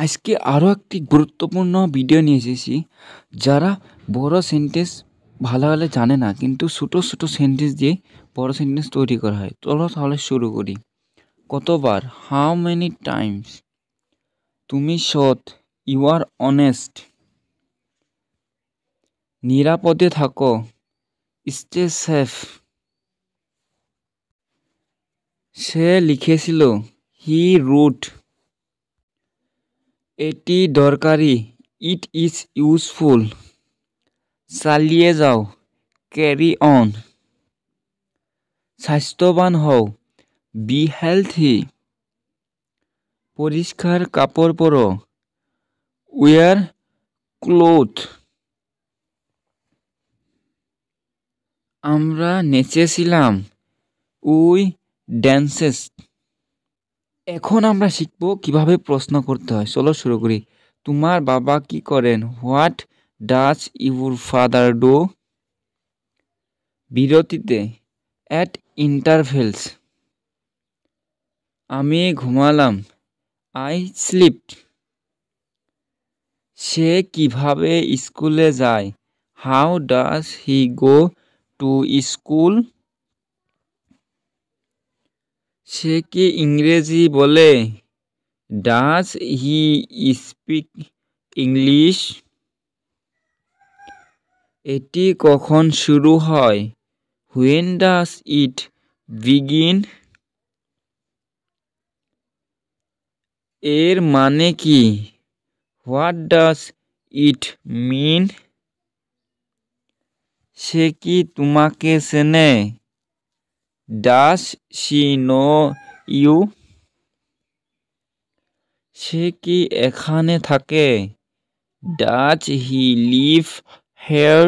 আজকে আরও একটি গুরুত্বপূর্ণ ভিডিও নিয়ে এসেছি। যারা বড় সেন্টেন্স ভালো জানে না, কিন্তু ছোট ছোট সেন্টেন্স দিয়ে বড় সেন্টেন্স তৈরি করা হয়। চলো তাহলে শুরু করি। কতবার? How many Times? তুমি সৎ, ইউ আর অনেস্ট। নিরাপদে থাকো, স্টে সেফ। সে লিখেছিল, হি রুট। এটি দরকারি, ইট ইজ ইউজফুল। চালিয়ে যাও, ক্যারি অন। স্বাস্থ্যবান হও, বি হেলথি। পরিষ্কার কাপড় পরো, উইয়ার ক্লোথ। আমরা নেচেছিলাম, উই ড্যান্সেস। এখন আমরা শিখব কিভাবে প্রশ্ন করতে হয়। চলো শুরু করি। তোমার বাবা কি করেন? What does your father do? বিরতিতে, অ্যাট ইন্টারভেলস। আমি ঘুমালাম, আই স্লিপড। সে কিভাবে স্কুলে যায়? How does he go to school? সে কি ইংরেজি বলে? Does he speak English? এটি কখন শুরু হয়? When does it begin? এর মানে কি? হোয়াট ডাজ ইট মিন? সে কি তোমাকে চেনে? Does she know you? সে কি এখানে থাকে? Does he live here?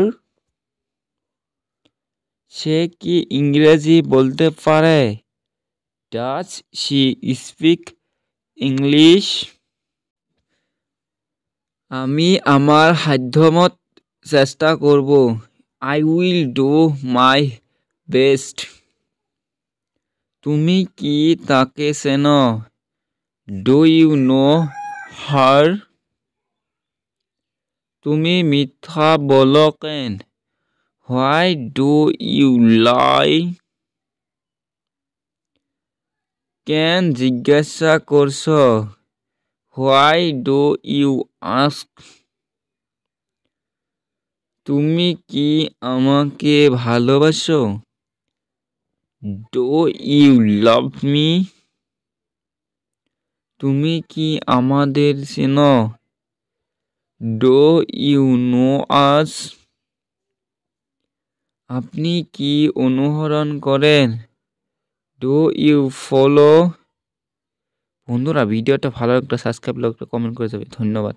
সে কি ইংরেজি বলতে পারে? Does she speak English? আমি আমার সাধ্যমত চেষ্টা করব। I will do my best. তুমি কি তাকে চেনো? Do you know her? তুমি মিথ্যা বলো কেন? Why do you lie? কেন জিজ্ঞাসা করছো? Why do you ask? তুমি কি আমাকে ভালোবাসো? Do you love me? তুমি কি আমাদের চেনো? Do you know us? আপনি কি অনুসরণ করেন? Do you follow? বন্ধুরা, ভিডিওটা ভালো একটা সাবস্ক্রাইব, কমেন্ট করে যাবে। ধন্যবাদ।